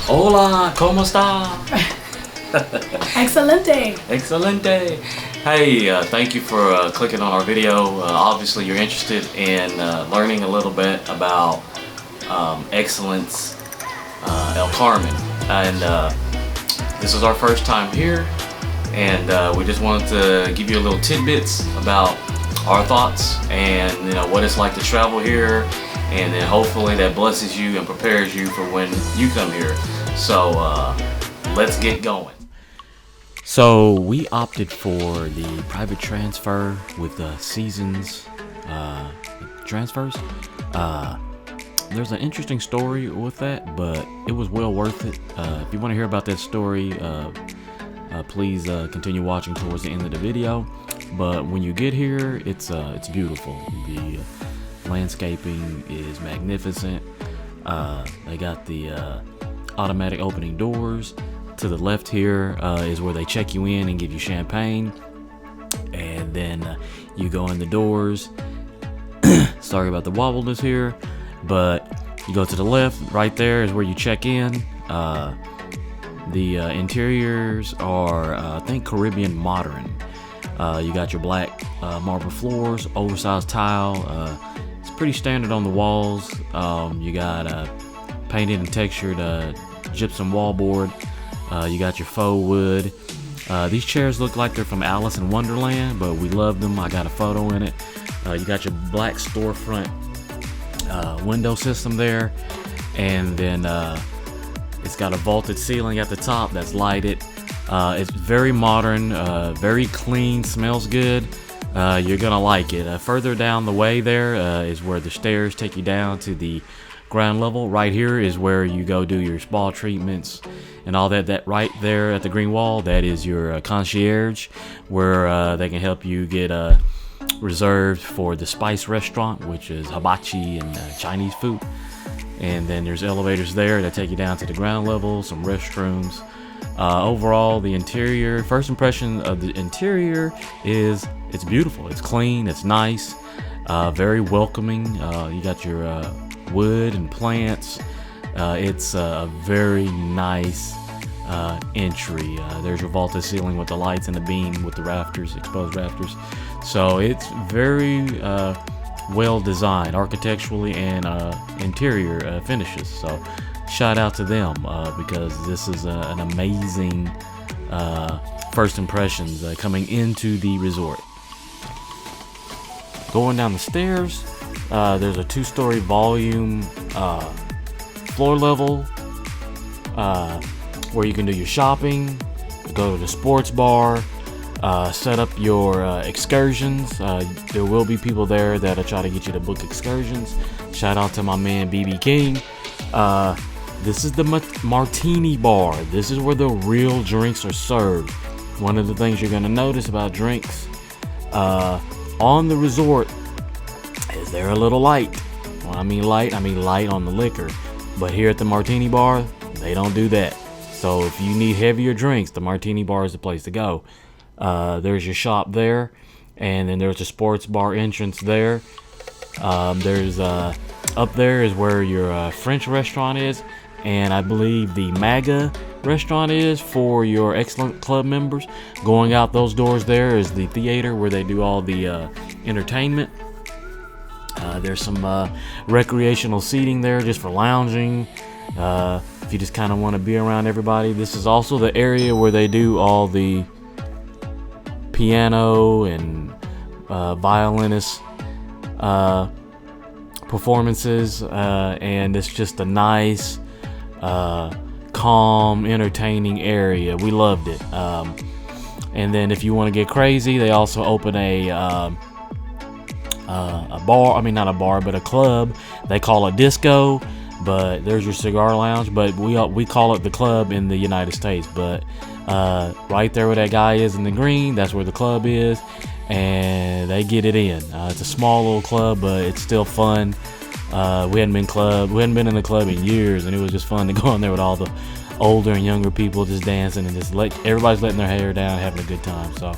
Hola, ¿cómo está? Excelente. Excelente. Hey, thank you for clicking on our video. Obviously, you're interested in learning a little bit about Excellence El Carmen. And this is our first time here. And we just wanted to give you a little tidbits about our thoughts and what it's like to travel here. And then hopefully that blesses you and prepares you for when you come here. So let's get going. So we opted for the private transfer with seasons transfers. There's an interesting story with that, but it was well worth it. If you want to hear about that story, please continue watching towards the end of the video. But when you get here, it's beautiful. The landscaping is magnificent. They got the automatic opening doors. To the left here is where they check you in and give you champagne, and then you go in the doors. Sorry about the wobbleness here, but you go to the left. Right there is where you check in. The interiors are I think Caribbean modern. You got your black marble floors, oversized tile. It's pretty standard on the walls. You got painted and textured gypsum wallboard. You got your faux wood. These chairs look like they're from Alice in Wonderland, but we love them. I got a photo in it. You got your black storefront window system there, and then it's got a vaulted ceiling at the top that's lighted. It's very modern, very clean, smells good. You're gonna like it. Further down the way there is where the stairs take you down to the ground level. Right here is where you go do your spa treatments and all that. That right there at the green wall, that is your concierge, where they can help you get reserved for the spice restaurant, which is hibachi and Chinese food. And then there's elevators there that take you down to the ground level, some restrooms. Overall, the interior, first impression of the interior is it's beautiful. It's clean, it's nice, very welcoming. You got your wood and plants. It's a very nice entry. There's your vaulted ceiling with the lights and the beam with the rafters, exposed rafters. So it's very well designed architecturally and interior finishes. So shout out to them because this is an amazing first impressions coming into the resort. Going down the stairs, there's a 2-story volume floor level where you can do your shopping, go to the sports bar, set up your excursions. There will be people there that'll try to get you to book excursions. Shout out to my man BB King. This is the martini bar. This is where the real drinks are served. One of the things you're going to notice about drinks on the resort is they're a little light. When I mean light on the liquor. But here at the martini bar, they don't do that. So if you need heavier drinks, the martini bar is the place to go. There's your shop there, and then there's a sports bar entrance there. There's up there is where your French restaurant is, and I believe the MAGA restaurant is for your Excellent Club members. Going out those doors there is the theater where they do all the entertainment. There's some recreational seating there just for lounging. If you just kind of want to be around everybody. This is also the area where they do all the piano and violinist performances, and it's just a nice, calm, entertaining area. We loved it. And then if you want to get crazy, they also open a bar. I mean, not a bar, but a club. They call it disco, but there's your cigar lounge. But we call it the club in the United States. But right there where that guy is in the green, that's where the club is, and they get it in. It's a small little club, but it's still fun. We hadn't been in the club in years, and it was just fun to go in there with all the older and younger people just dancing and just everybody's letting their hair down, having a good time. So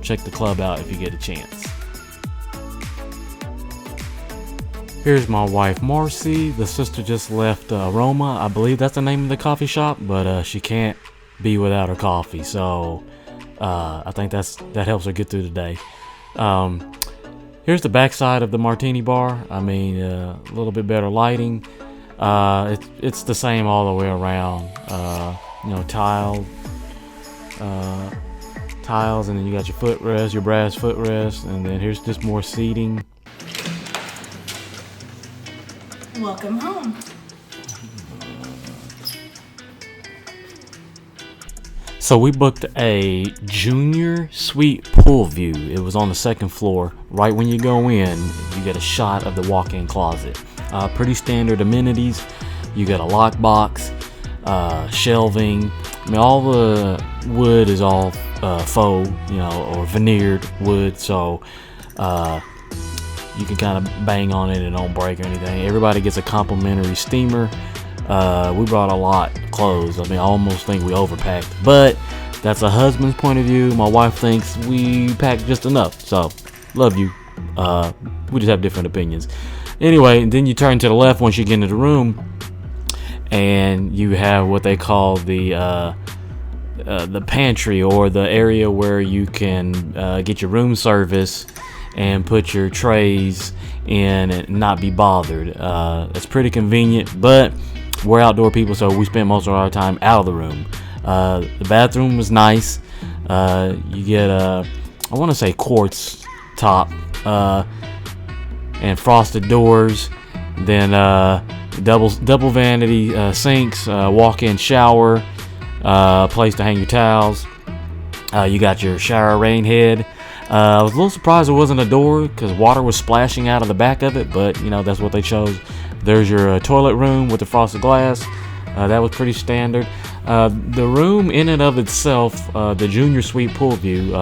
check the club out if you get a chance. Here's my wife Marcy. The sister just left Roma. I believe that's the name of the coffee shop, but she can't be without her coffee. So I think that helps her get through the day. Here's the backside of the martini bar. I mean, a little bit better lighting. It's the same all the way around. Tiles, and then you got your footrest, your brass footrest, and then here's just more seating. Welcome home. So we booked a junior suite pool view. It was on the second floor. Right when you go in, you get a shot of the walk-in closet. Pretty standard amenities. You got a lockbox, shelving. I mean, all the wood is all faux, or veneered wood. So you can kind of bang on it and it don't break or anything. Everybody gets a complimentary steamer. We brought a lot of clothes. I mean, I almost think we overpacked, but that's a husband's point of view. My wife thinks we packed just enough. So, love you. We just have different opinions. Anyway, then you turn to the left once you get into the room, and you have what they call the pantry, or the area where you can get your room service and put your trays in and not be bothered. It's pretty convenient, but we're outdoor people, so we spend most of our time out of the room. The bathroom was nice. You get I want to say quartz top and frosted doors. Then double vanity sinks, walk-in shower, place to hang your towels. You got your shower rain head. I was a little surprised there wasn't a door because water was splashing out of the back of it, but that's what they chose. There's your toilet room with the frosted glass. That was pretty standard. The room in and of itself, the junior suite pool view,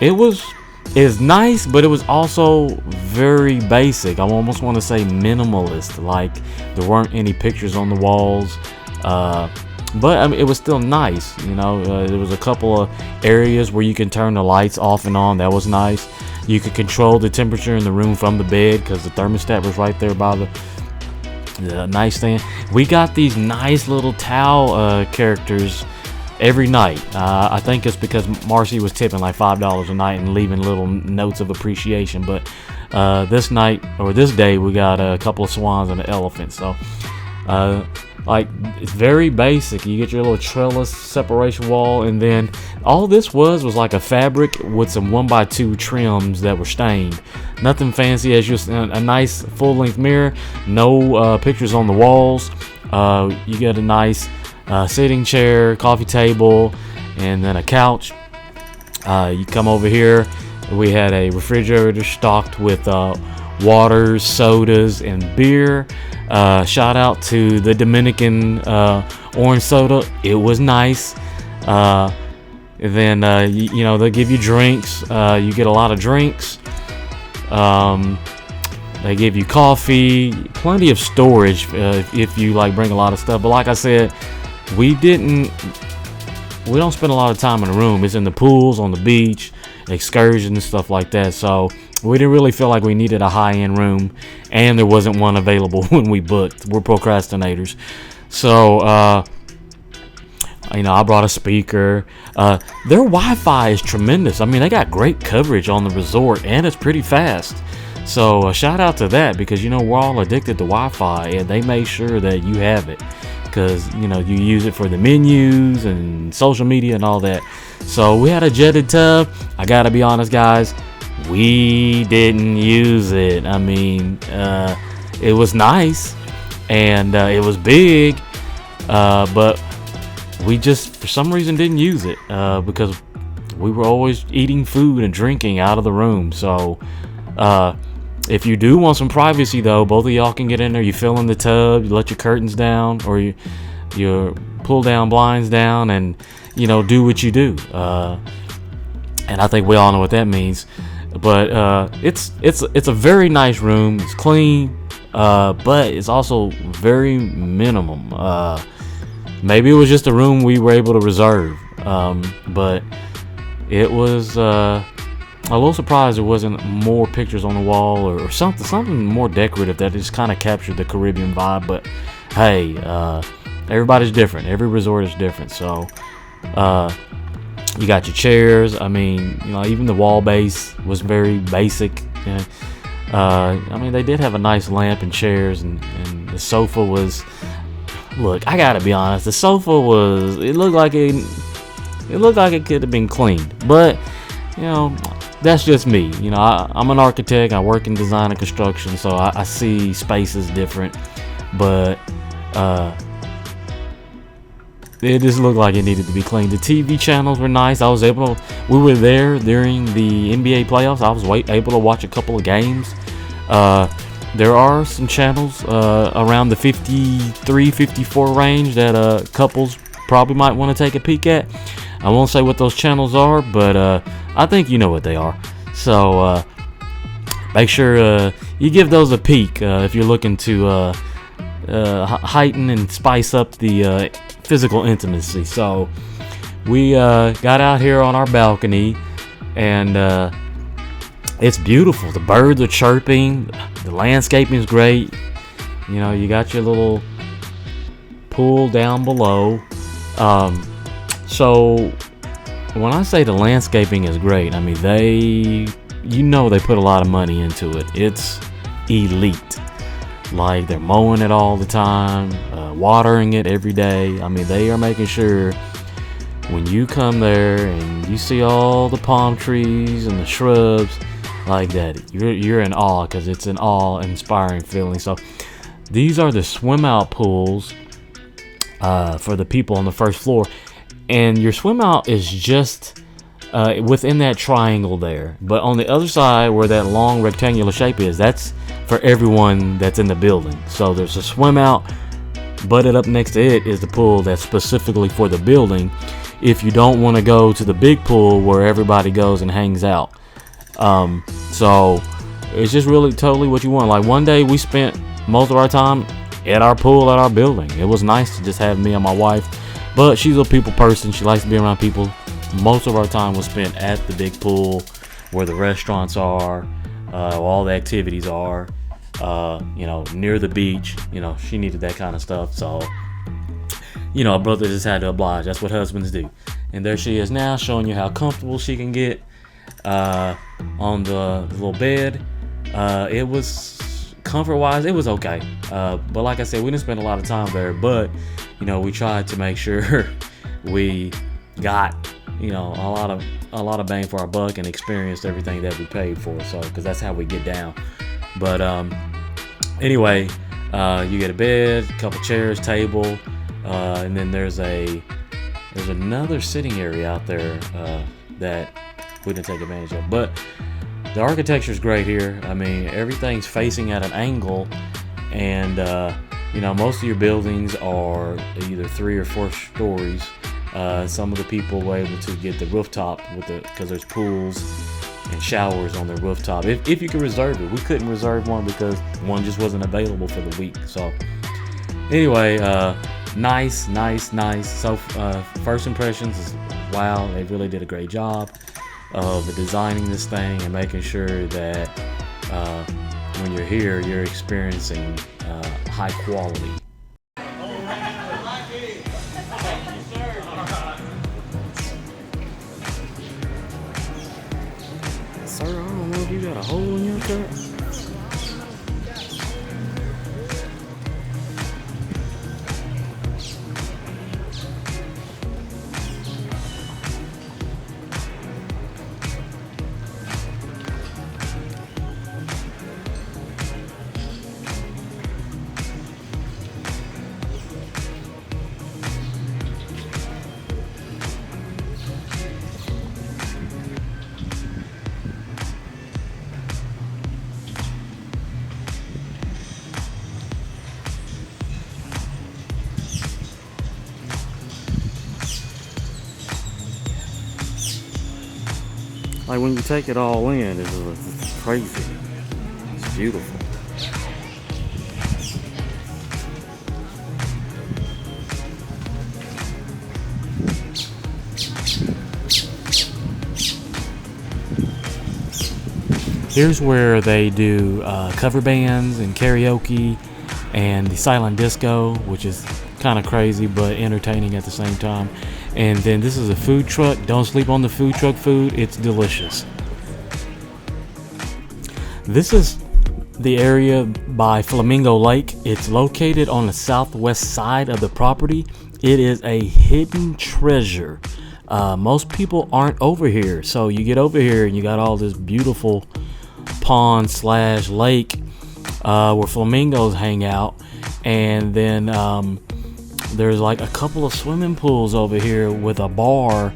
is nice, but it was also very basic. I almost want to say minimalist. Like, there weren't any pictures on the walls. But I mean, it was still nice, there was a couple of areas where you can turn the lights off and on. That was nice. You could control the temperature in the room from the bed because the thermostat was right there by the nightstand. We got these nice little towel characters every night. I think it's because Marcy was tipping like $5 a night and leaving little notes of appreciation. But this day, we got a couple of swans and an elephant. So it's very basic. You get your little trellis separation wall, and then all this was like a fabric with some 1x2 trims that were stained. Nothing fancy. As just a nice full-length mirror. No pictures on the walls. You get a nice sitting chair, coffee table, and then a couch. You come over here. We had a refrigerator stocked with waters, sodas, and beer. Shout out to the Dominican orange soda. It was nice. Then they'll give you drinks. You get a lot of drinks. They give you coffee, plenty of storage if you bring a lot of stuff. But like I said, we don't spend a lot of time in the room. It's in the pools, on the beach, excursions and stuff like that. So we didn't really feel like we needed a high-end room, and there wasn't one available when we booked. We're procrastinators. So, I brought a speaker. Their Wi-Fi is tremendous. I mean, they got great coverage on the resort, and it's pretty fast. So, shout out to that, because, we're all addicted to Wi-Fi, and they make sure that you have it. Because, you use it for the menus and social media and all that. So, we had a jetted tub. I gotta be honest, guys. We didn't use it. I mean, it was nice, and it was big, but we just, for some reason, didn't use it because we were always eating food and drinking out of the room. So if you do want some privacy, though, both of y'all can get in there. You fill in the tub, you let your curtains down, or you pull down blinds down, and do what you do. And I think we all know what that means. But it's a very nice room. It's clean, but it's also very minimum. Maybe it was just a room we were able to reserve, but it was a little surprised there wasn't more pictures on the wall or something more decorative that just kind of captured the Caribbean vibe. But hey, everybody's different. Every resort is different. So you got your chairs. I mean, even the wall base was very basic. I mean, they did have a nice lamp and chairs, and the sofa was. Look, I gotta be honest. The sofa was. It looked like it could have been cleaned, but that's just me. I'm an architect. I work in design and construction, so I see spaces different. But it just looked like it needed to be cleaned. The TV channels were nice. We were there during the NBA playoffs. I was able to watch a couple of games. There are some channels around the 53, 54 range that couples probably might want to take a peek at. I won't say what those channels are, but I think you know what they are. So make sure you give those a peek if you're looking to heighten and spice up the physical intimacy. So we got out here on our balcony, and it's beautiful. The birds are chirping. The landscaping is great. You got your little pool down below. So when I say the landscaping is great, I mean they put a lot of money into it. It's elite. Like, they're mowing it all the time, watering it every day. I mean, they are making sure when you come there and you see all the palm trees and the shrubs like that, you're in awe, because it's an awe-inspiring feeling. So these are the swim out pools for the people on the first floor, and your swim out is just within that triangle there. But on the other side, where that long rectangular shape is, that's for everyone that's in the building. So there's a swim out, butted up next to it is the pool that's specifically for the building, if you don't want to go to the big pool where everybody goes and hangs out. So it's just really totally what you want. Like, one day we spent most of our time at our pool at our building. It was nice to just have me and my wife, but she's a people person. She likes to be around people. Most of our time was spent at the big pool where the restaurants are, all the activities are, near the beach. She needed that kind of stuff. So, our brother just had to oblige. That's what husbands do. And there she is now, showing you how comfortable she can get on the little bed. It was, comfort-wise, it was okay. But like I said, we didn't spend a lot of time there. But, we tried to make sure we got a lot of bang for our buck and experienced everything that we paid for. So, because that's how we get down. But anyway, you get a bed, a couple chairs, table, and then there's another sitting area out there that we didn't take advantage of. But the architecture is great here. I mean, everything's facing at an angle, and most of your buildings are either 3 or 4 stories. Some of the people were able to get the rooftop because there's pools and showers on the rooftop. If you can reserve it. We couldn't reserve one because one just wasn't available for the week. So anyway, nice. So first impressions is, wow, they really did a great job of designing this thing and making sure that when you're here, you're experiencing high quality. Sir, I don't know if you got a hole in your cut. Like, when you take it all in, it's crazy. It's beautiful. Here's where they do cover bands and karaoke and the silent disco, which is kind of crazy but entertaining at the same time. And then this is a food truck. Don't sleep on the food truck food. It's delicious. This is the area by Flamingo Lake. It's located on the southwest side of the property. It is a hidden treasure. Most people aren't over here, so you get over here and you got all this beautiful pond / lake where flamingos hang out, and then there's like a couple of swimming pools over here with a bar,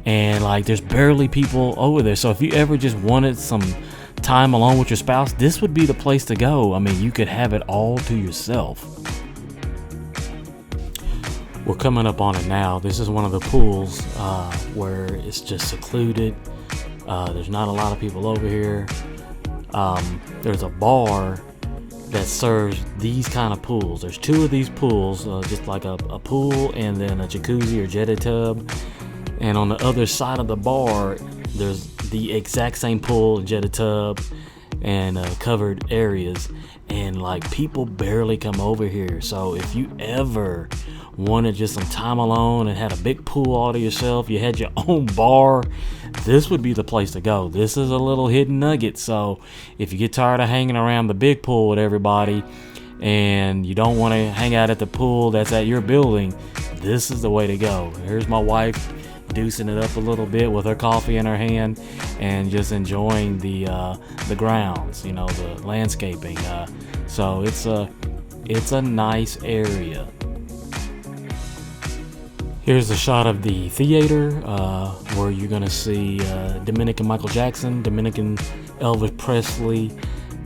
and like there's barely people over there. So if you ever just wanted some time alone with your spouse, this would be the place to go. I mean, you could have it all to yourself. We're coming up on it now. This is one of the pools where it's just secluded. There's not a lot of people over here. There's a bar that serves these kind of pools. There's 2 of these pools, just like a pool and then a jacuzzi or jetted tub. And on the other side of the bar, there's the exact same pool and jetted tub and covered areas. And like people barely come over here. So if you ever wanted just some time alone and had a big pool all to yourself, you had your own bar, this would be the place to go. This is a little hidden nugget. So if you get tired of hanging around the big pool with everybody and you don't want to hang out at the pool that's at your building, this is the way to go. Here's my wife deucing it up a little bit with her coffee in her hand and just enjoying the grounds, the landscaping. So it's a nice area. Here's a shot of the theater where you're gonna see Dominican Michael Jackson, Dominican Elvis Presley,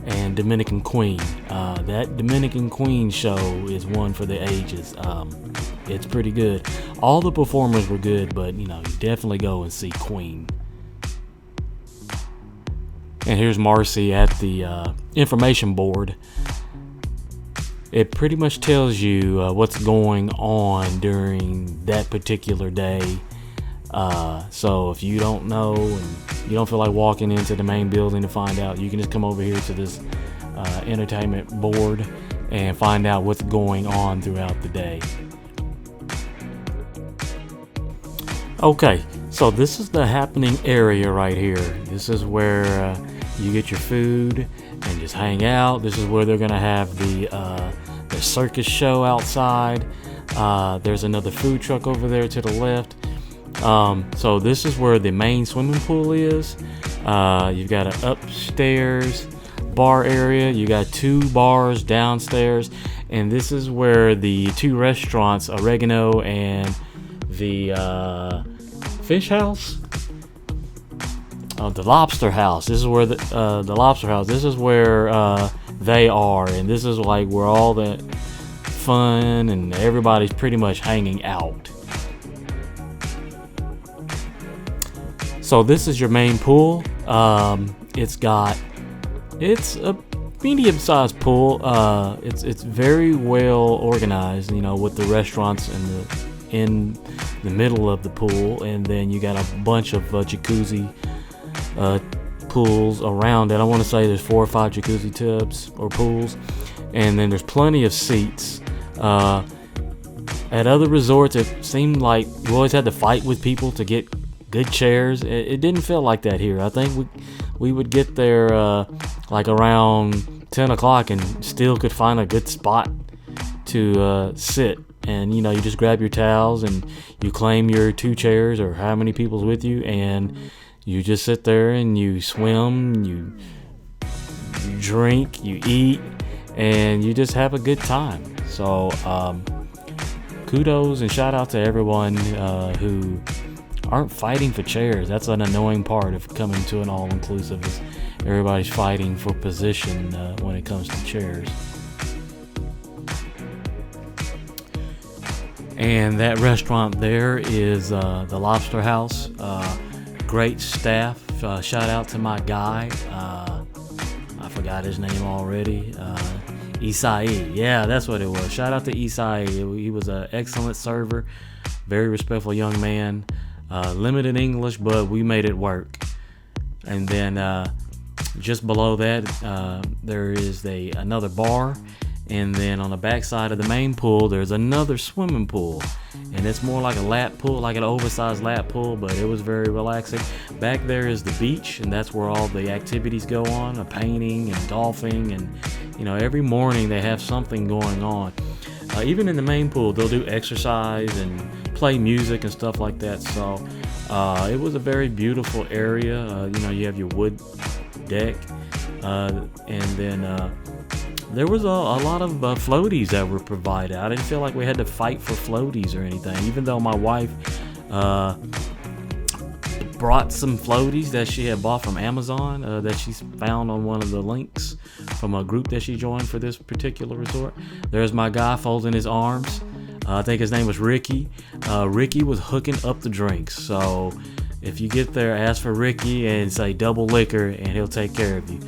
and Dominican Queen. That Dominican Queen show is one for the ages. It's pretty good. All the performers were good, but you definitely go and see Queen. And here's Marcy at the information board. It pretty much tells you what's going on during that particular day. So if you don't know and you don't feel like walking into the main building to find out, you can just come over here to this entertainment board and find out what's going on throughout the day. Okay, so this is the happening area right here. This is where you get your food and just hang out. This is where they're gonna have the circus show outside. There's another food truck over there to the left. So this is where the main swimming pool is. You've got an upstairs bar area. You got 2 bars downstairs, and this is where the 2 restaurants, Oregano and the Fish House. The Lobster House. This is where the Lobster House. This is where they are, and this is like where all the fun and everybody's pretty much hanging out. So this is your main pool. It's a medium-sized pool. It's very well organized, with the restaurants in the middle of the pool, and then you got a bunch of jacuzzi pools around it. I want to say there's 4 or 5 jacuzzi tubs or pools, and then there's plenty of seats. At other resorts, it seemed like you always had to fight with people to get good chairs. It didn't feel like that here. I think we would get there like around 10 o'clock and still could find a good spot to sit. And you just grab your towels and you claim your 2 chairs or how many people's with you, and you just sit there and you swim, you drink, you eat, and you just have a good time. So kudos and shout out to everyone who aren't fighting for chairs. That's an annoying part of coming to an all-inclusive, is everybody's fighting for position when it comes to chairs. And that restaurant there is the Lobster House. Great staff. Shout out to my guy. I forgot his name already. Isai. Yeah, that's what it was. Shout out to Isai. He was an excellent server. Very respectful young man. Limited English, but we made it work. And then Just below that, there is another bar. And then on the back side of the main pool, there's another swimming pool. And it's more like a lap pool, like an oversized lap pool, but it was very relaxing. Back there is the beach, and that's where all the activities go on, painting and golfing. And, every morning they have something going on. Even in the main pool, they'll do exercise and play music and stuff like that. So it was a very beautiful area. You have your wood deck, and then there was a lot of floaties that were provided. I didn't feel like we had to fight for floaties or anything, even though my wife brought some floaties that she had bought from Amazon that she found on one of the links from a group that she joined for this particular resort. There's my guy folding his arms. I think his name was Ricky. Ricky was hooking up the drinks. So if you get there, ask for Ricky and say double liquor, and he'll take care of you.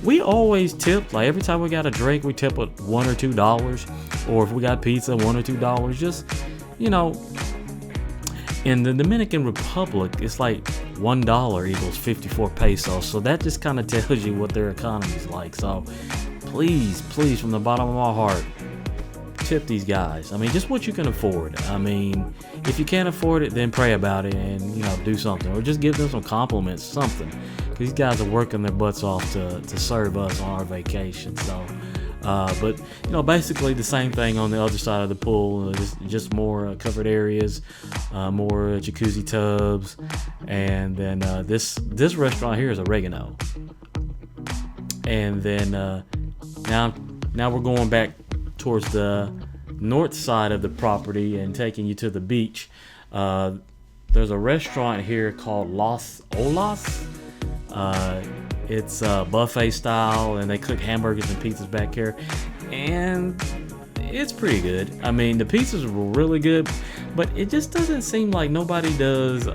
We always tip. Like every time we got a drink, we tip at $1 or $2, or if we got pizza, $1 or $2. Just, in the Dominican Republic, it's like $1 equals 54 pesos. So that just kind of tells you what their economy is like. So please, from the bottom of my heart, tip these guys. I mean, just what you can afford. I mean, if you can't afford it, then pray about it and do something, or just give them some compliments, something. Because these guys are working their butts off to serve us on our vacation. So, but basically the same thing on the other side of the pool. Just more covered areas, more jacuzzi tubs, and then this restaurant here is oregano. And then now we're going back towards the north side of the property and taking you to the beach. There's a restaurant here called Los Olas. It's buffet style, and they cook hamburgers and pizzas back here, and it's pretty good. I mean, the pizzas were really good, but it just doesn't seem like nobody does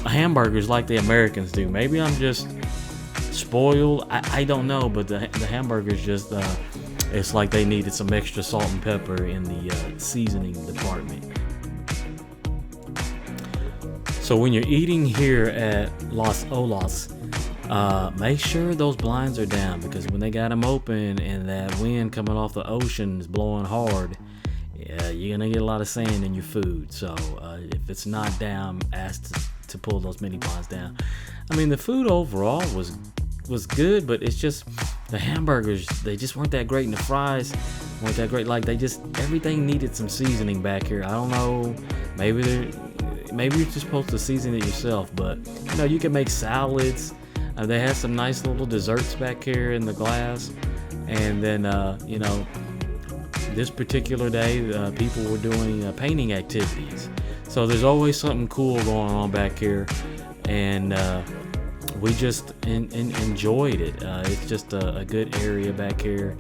hamburgers like the Americans do. Maybe I'm just spoiled. I don't know, but the hamburgers just it's like they needed some extra salt and pepper in the seasoning department. So when you're eating here at Los Olas, make sure those blinds are down, because when they got them open and that wind coming off the ocean is blowing hard, you're gonna get a lot of sand in your food. So if it's not down, ask to pull those mini blinds down. I mean, the food overall was good, but it's just the hamburgers, they just weren't that great, and the fries weren't that great. Like, everything needed some seasoning back here. I don't know, maybe you're just supposed to season it yourself, but you can make salads. They had some nice little desserts back here in the glass, and then this particular day people were doing painting activities. So there's always something cool going on back here, and we just enjoyed it. It's just a good area back here,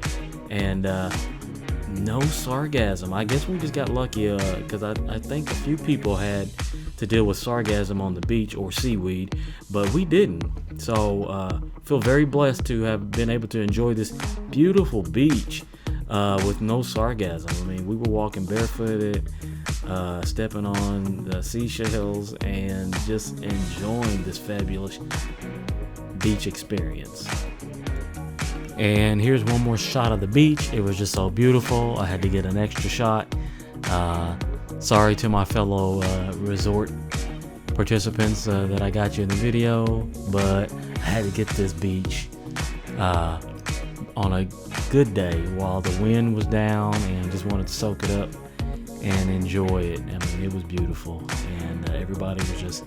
and no sargassum. I guess we just got lucky, because I think a few people had to deal with sargassum on the beach, or seaweed, but we didn't. So feel very blessed to have been able to enjoy this beautiful beach with no sargassum. I mean, we were walking barefooted, stepping on the seashells, and just enjoying this fabulous beach experience. And here's one more shot of the beach. It was just so beautiful. I had to get an extra shot. Sorry to my fellow resort participants that I got you in the video, but I had to get this beach on a good day while the wind was down, and just wanted to soak it up and enjoy it. I mean, it was beautiful, and everybody was just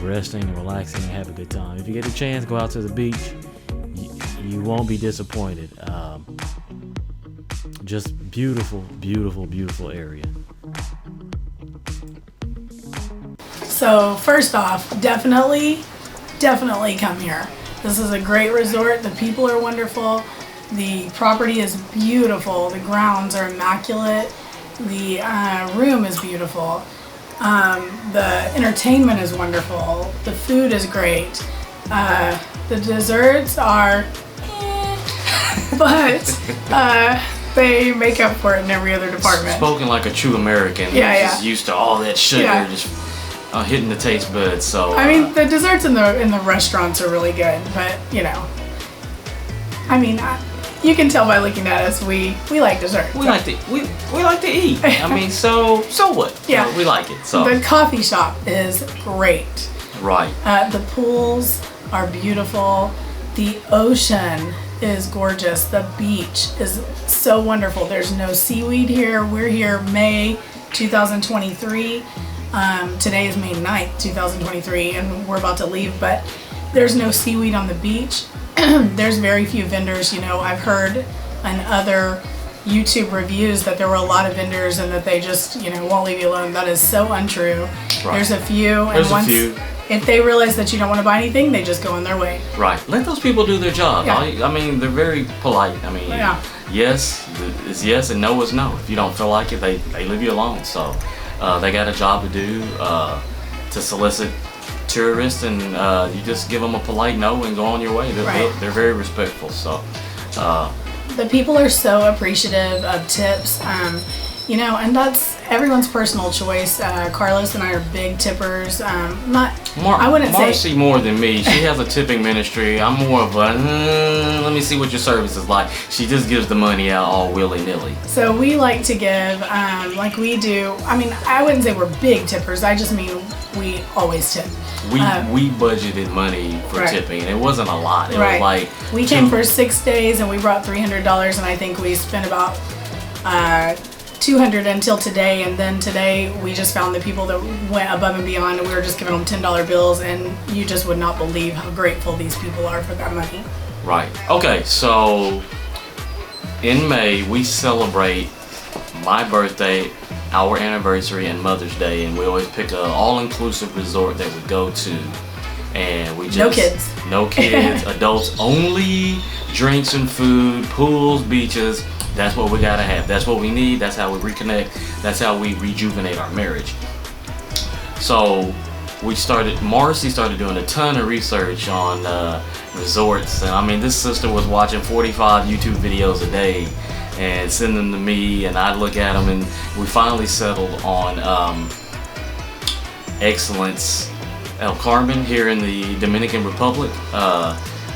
resting and relaxing and having a good time. If you get a chance, go out to the beach. You won't be disappointed. Just beautiful, beautiful, beautiful area. So first off, definitely come here. This is a great resort. The people are wonderful. The property is beautiful. The grounds are immaculate. The room is beautiful. The entertainment is wonderful. The food is great. The desserts are, but they make up for it in every other department. Spoken like a true American. Yeah. Just used to all that sugar. Yeah. Just hitting the taste buds. So I mean, the desserts in the restaurants are really good, but you know, I mean, you can tell by looking at us, we like dessert. We like to eat. I mean, so what? Yeah, we like it. So the coffee shop is great. Right. The pools are beautiful. The ocean is gorgeous. The beach is so wonderful. There's no seaweed here. We're here May 2023. Today is May 9th, 2023, and we're about to leave, but there's no seaweed on the beach. There's very few vendors. You know, I've heard in other YouTube reviews that there were a lot of vendors and that they just, you know, won't leave you alone. That is so untrue. Right. There's a few, and if they realize that you don't want to buy anything, they just go on their way. Right. Let those people do their job. Yeah. I mean, they're very polite. I mean, yes is yes and no is no. If you don't feel like it, they leave you alone. So they got a job to do to solicit tourists, and you just give them a polite no and go on your way. They're very respectful. So the people are so appreciative of tips. You know, and that's everyone's personal choice. Carlos and I are big tippers. I wouldn't Marcy say more than me. She has a tipping ministry. I'm more of a let me see what your service is like. She just gives the money out all willy-nilly. So we like to give, like we do. I mean, I wouldn't say we're big tippers. I just mean we always tip. We budgeted money for tipping, and it wasn't a lot. It was like we came for 6 days, and we brought $300, and I think we spent about $200 until today, and then today we just found the people that went above and beyond, and we were just giving them $10 bills, and you just would not believe how grateful these people are for that money. Right. Okay, so in May we celebrate my birthday, our anniversary, and Mother's Day, and we always pick an all-inclusive resort that we go to, and we just no kids, adults only, drinks and food, pools, beaches. That's what we gotta have. That's what we need. That's how we reconnect. That's how we rejuvenate our marriage. So Marcy started doing a ton of research on resorts. And I mean, this sister was watching 45 YouTube videos a day and sending them to me, and I'd look at them, and we finally settled on Excellence El Carmen here in the Dominican Republic.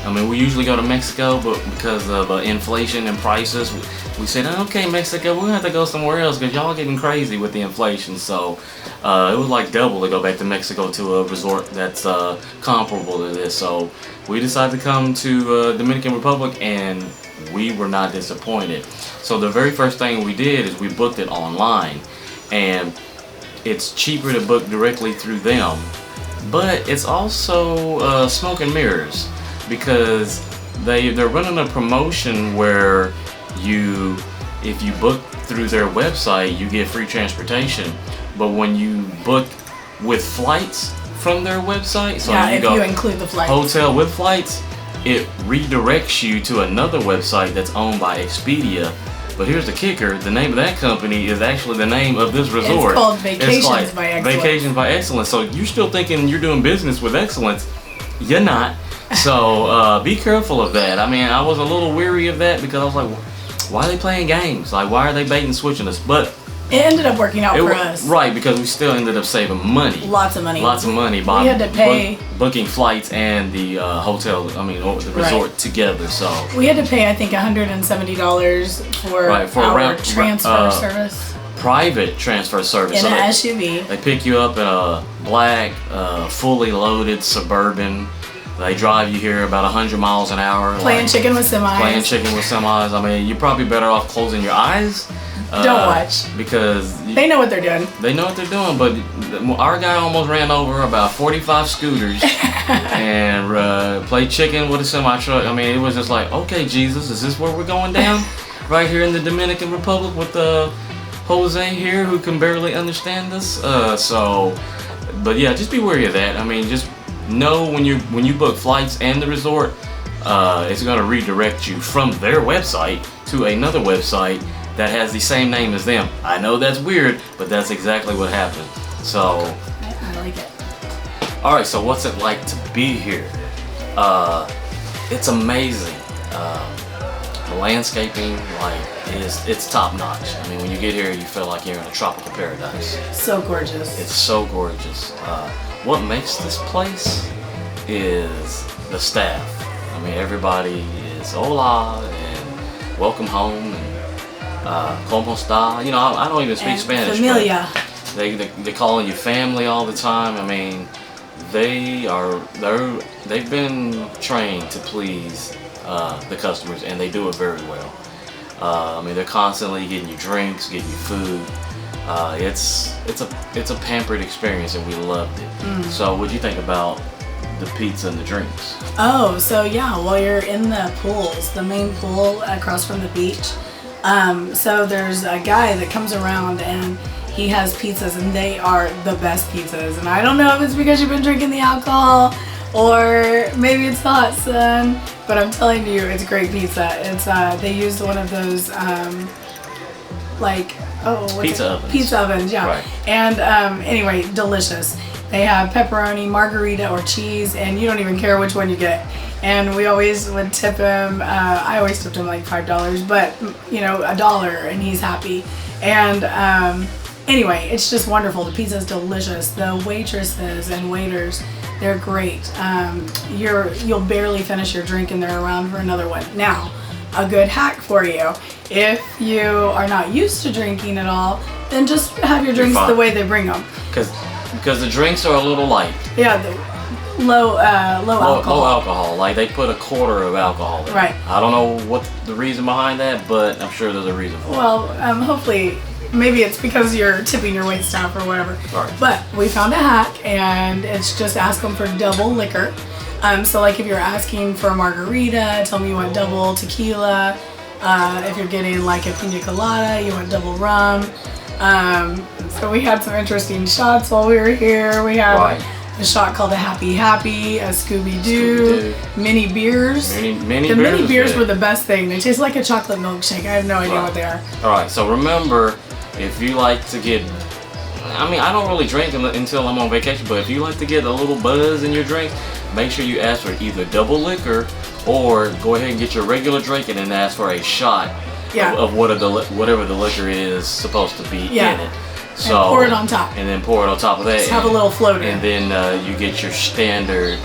I mean, we usually go to Mexico, but because of inflation and prices, we said, okay, Mexico, we'll have to go somewhere else because y'all getting crazy with the inflation. So it was like double to go back to Mexico to a resort that's comparable to this. So we decided to come to Dominican Republic, and we were not disappointed. So the very first thing we did is we booked it online, and it's cheaper to book directly through them, but it's also smoke and mirrors, because they're running a promotion where if you book through their website, you get free transportation, but when you book with flights from their website, so you include the flights, hotel with flights, it redirects you to another website that's owned by Expedia. But here's the kicker: the name of that company is actually the name of this resort. It's called Vacations by Excellence. Vacations by Excellence. So you're still thinking you're doing business with Excellence. You're not. So be careful of that. I mean, I was a little weary of that because I was like, why are they playing games? Like, why are they bait and switching us? But it ended up working out for us. Right, because we still ended up saving money. Lots of money. Lots of money by we had to pay booking flights and the hotel. I mean, the resort together. So we had to pay, I think, $170 for our transfer service. Private transfer service. In an SUV. They pick you up in a black, fully loaded Suburban. They drive you here about 100 miles an hour. Playing chicken with semis. I mean, you're probably better off closing your eyes. Don't watch. Because they know what they're doing. They know what they're doing, but our guy almost ran over about 45 scooters and played chicken with a semi-truck. I mean, it was just like, okay, Jesus, is this where we're going down? Right here in the Dominican Republic with Jose here who can barely understand us. But yeah, just be wary of that. I mean, just know when you book flights and the resort, it's going to redirect you from their website to another website that has the same name as them. I know that's weird, but that's exactly what happened. So I like it. All right, so what's it like to be here? It's amazing. The landscaping, like, it's top notch. I mean, when you get here, you feel like you're in a tropical paradise. So gorgeous. It's so gorgeous. What makes this place is the staff. I mean, everybody is hola and welcome home and como está. You know, I don't even speak And Spanish. familia. They calling you family all the time. I mean, they've been trained to please the customers, and they do it very well. I mean, they're constantly getting you drinks, getting you food. It's a pampered experience, and we loved it. So, what'd you think about the pizza and the drinks? Oh, so yeah, while you're in the pools, the main pool across from the beach, so there's a guy that comes around and he has pizzas, and they are the best pizzas. And I don't know if it's because you've been drinking the alcohol or maybe it's the hot sun, but I'm telling you, it's great pizza. It's they used one of those pizza ovens, yeah. Right. And anyway, delicious. They have pepperoni, margarita, or cheese, and you don't even care which one you get. And we always would tip him. I always tipped him like $5, but you know, $1, and he's happy. And anyway, it's just wonderful. The pizza's delicious. The waitresses and waiters, they're great. You'll barely finish your drink, and they're around for another one. Now, a good hack for you: if you are not used to drinking at all, then just have your drinks the way they bring them. Because the drinks are a little light. Yeah, the low alcohol. Low alcohol. Like they put a quarter of alcohol in. Right. I don't know what the reason behind that, but I'm sure there's a reason for it. Well, hopefully, maybe it's because you're tipping your wait staff or whatever. Right. But we found a hack, and it's just ask them for double liquor. So like if you're asking for a margarita, tell me you want double tequila. If you're getting like a pina colada, you want double rum. So we had some interesting shots while we were here. We had a shot called a Happy Happy, a Scooby-Doo, mini beers. Mini beers were the best thing. They taste like a chocolate milkshake. I have no idea what they are. All right, so remember, if you like to get, I mean, I don't really drink until I'm on vacation, but if you like to get a little buzz in your drink, make sure you ask for either double liquor or go ahead and get your regular drink and then ask for a shot of whatever the liquor is supposed to be in it. So, and pour it on top. And then pour it on top of that. Just have a little floater. And then you get your standard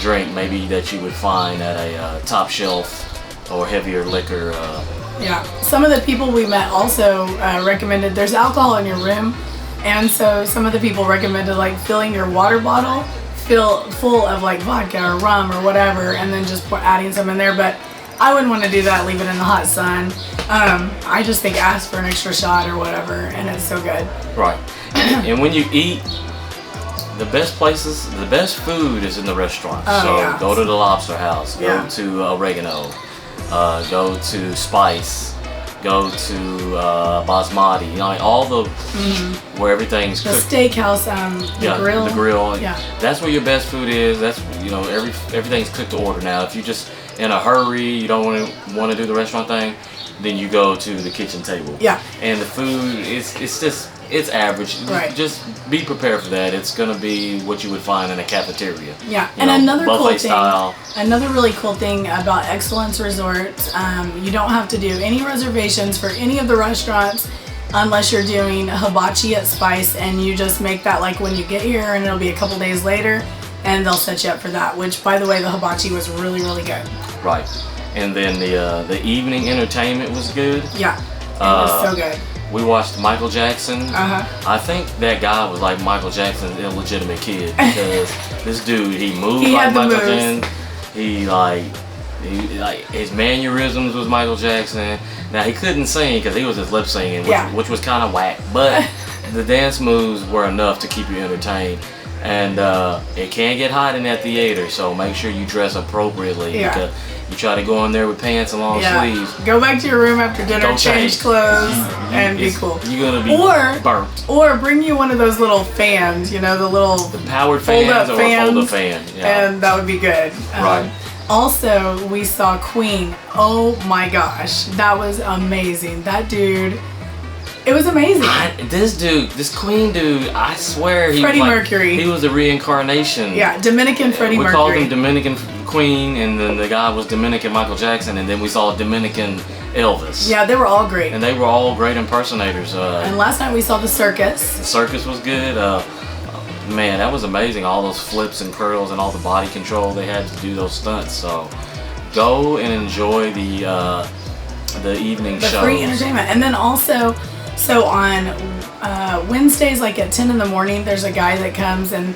drink, maybe that you would find at a top shelf or heavier liquor. Yeah. Some of the people we met also recommended, there's alcohol in your room, and so some of the people recommended like filling your water bottle full of like vodka or rum or whatever, and then just adding some in there. But I wouldn't want to do that, leave it in the hot sun. I just think ask for an extra shot or whatever, and it's so good. Right. And when you eat, the best food is in the restaurant. Go to the Lobster House, go to Oregano, go to Spice, go to Basmati, you know, like all the where everything's cooked. The steakhouse, grill. The grill. Yeah. That's where your best food is. That's, you know, everything's cooked to order now. If you just in a hurry, you don't want to do the restaurant thing, then you go to the kitchen table. Yeah. And the food it's average. Right. Just be prepared for that. It's gonna be what you would find in a cafeteria. Yeah. And another cool thing, style. another really cool thing about Excellence Resort, you don't have to do any reservations for any of the restaurants unless you're doing hibachi at Spice, and you just make that like when you get here, and it'll be a couple days later, and they'll set you up for that. Which, by the way, the hibachi was really, really good. Right. And then the evening entertainment was good. Yeah. It was so good. We watched Michael Jackson. I think that guy was like Michael Jackson's illegitimate kid, because this dude, he moved like Michael Jackson. He like his mannerisms was Michael Jackson. Now he couldn't sing because he was just lip singing, which was kind of whack. But the dance moves were enough to keep you entertained. And it can get hot in that theater, so make sure you dress appropriately. Because you try to go in there with pants and long sleeves. Go back to your room after dinner, change clothes, and be cool. You're gonna be burnt. Or bring you one of those little fans, you know, the powered fans or a fold-up fan. Yeah. And that would be good. Right. Also, we saw Queen. Oh my gosh, that was amazing. That dude. It was amazing. This Queen dude, I swear Freddie Mercury. He was a reincarnation. Yeah, Dominican Freddie Mercury. We called him Dominican Queen, and then the guy was Dominican Michael Jackson, and then we saw Dominican Elvis. Yeah, they were all great. And they were all great impersonators. And last night we saw the circus. The circus was good. Man, that was amazing. All those flips and curls and all the body control they had to do those stunts. So go and enjoy the evening shows. The free entertainment. And then also, so on Wednesdays, like at 10 in the morning, there's a guy that comes and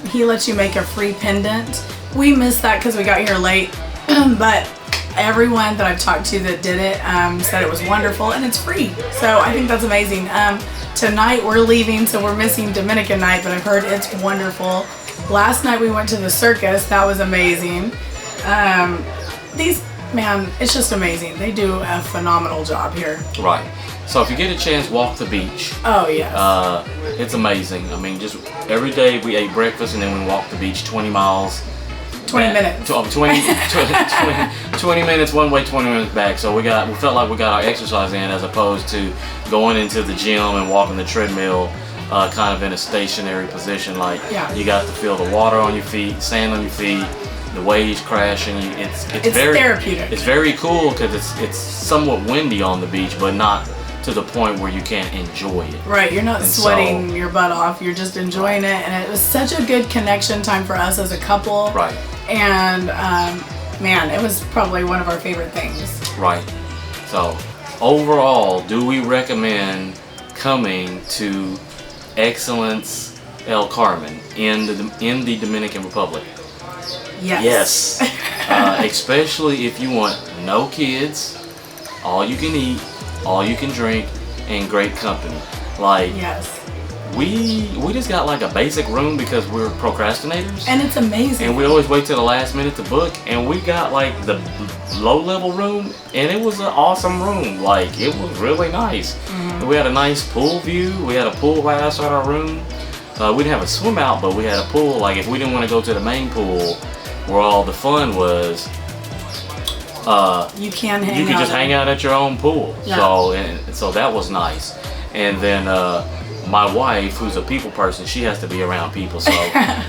he lets you make a free pendant. We missed that because we got here late, but everyone that I've talked to that did it said it was wonderful, and it's free. So I think that's amazing. Tonight we're leaving, so we're missing Dominican night, but I've heard it's wonderful. Last night we went to the circus. That was amazing. Man, it's just amazing. They do a phenomenal job here. Right. So if you get a chance, walk the beach. Oh, yes. It's amazing. I mean, just every day we ate breakfast and then we walked the beach 20 miles. 20 minutes. 20 minutes one way, 20 minutes back. So we felt like we got our exercise in as opposed to going into the gym and walking the treadmill kind of in a stationary position. Like you got to feel the water on your feet, sand on your feet, the waves crashing. It's very therapeutic. It's very cool because it's somewhat windy on the beach, but not to the point where you can't enjoy it. Right, you're not sweating your butt off. You're just enjoying it, and it was such a good connection time for us as a couple. Right. And man, it was probably one of our favorite things. Right. So overall, do we recommend coming to Excellence El Carmen in the Dominican Republic? Yes. Especially if you want no kids, all you can eat, all you can drink, and great company. Like we just got like a basic room because we're procrastinators. And it's amazing. And we always wait till the last minute to book, and we got like the low level room, and it was an awesome room. Like it was really nice. And we had a nice pool view. We had a pool right outside our room. We didn't have a swim out, but we had a pool. Like if we didn't want to go to the main pool where all the fun was, you can hang out. You can just hang out at your own pool. Yeah. So that was nice. And then my wife, who's a people person, she has to be around people. So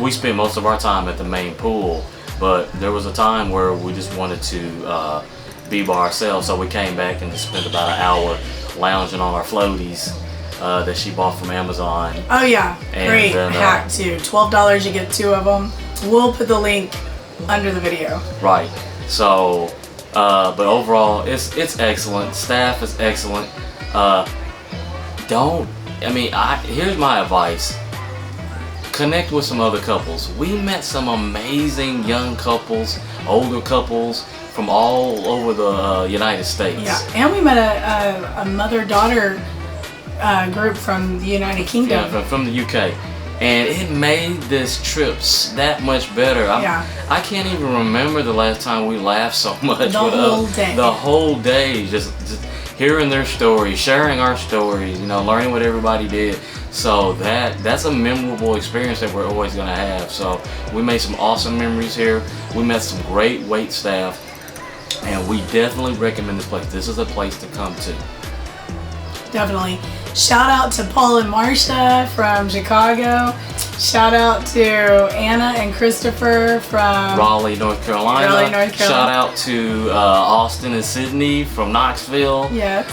we spent most of our time at the main pool. But there was a time where we just wanted to be by ourselves. So we came back and just spent about an hour lounging on our floaties that she bought from Amazon. Oh yeah, and great then, hack too. $12, you get 2 of them. We'll put the link under the video. Right. So, but overall, it's excellent. Staff is excellent. Here's my advice. Connect with some other couples. We met some amazing young couples, older couples from all over the United States. Yeah, and we met a mother-daughter group from the United Kingdom. Yeah, from the UK. And it made this trip that much better. I can't even remember the last time we laughed so much. The whole day. The whole day, just hearing their stories, sharing our stories, learning what everybody did. So that's a memorable experience that we're always going to have. So we made some awesome memories here. We met some great wait staff, and we definitely recommend this place. This is a place to come to. Definitely. Shout out to Paul and Marcia from Chicago. Shout out to Anna and Christopher from Raleigh, North Carolina. Raleigh, North Carolina. Shout out to Austin and Sydney from Knoxville. Yes.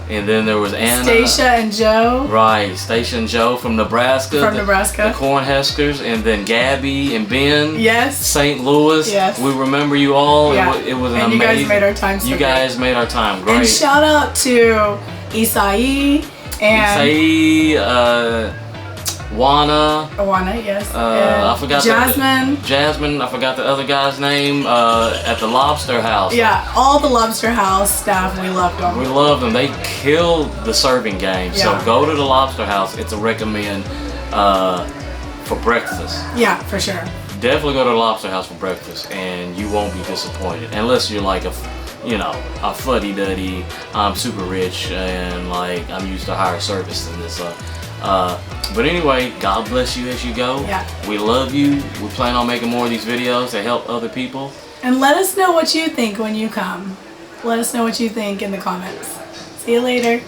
And then there was Anna. Stacia and Joe. Right, Stacia and Joe from Nebraska. Nebraska. The Cornhuskers. And then Gabby and Ben. Yes. St. Louis. Yes. We remember you all. Yeah. It was and amazing. You guys made our time so You guys made our time great. And shout out to Isai and Wana, yes. I forgot Jasmine. I forgot the other guy's name at the Lobster House. Yeah, all the Lobster House staff, we loved them. We loved them. They killed the serving game. Yeah. So go to the Lobster House. It's a recommend for breakfast. Yeah, for sure. Definitely go to the Lobster House for breakfast, and you won't be disappointed unless you're like a fuddy-duddy. I'm super rich and like I'm used to higher service than this. But anyway, God bless you as you go. Yeah. We love you. We plan on making more of these videos to help other people. And let us know what you think when you come. Let us know what you think in the comments. See you later.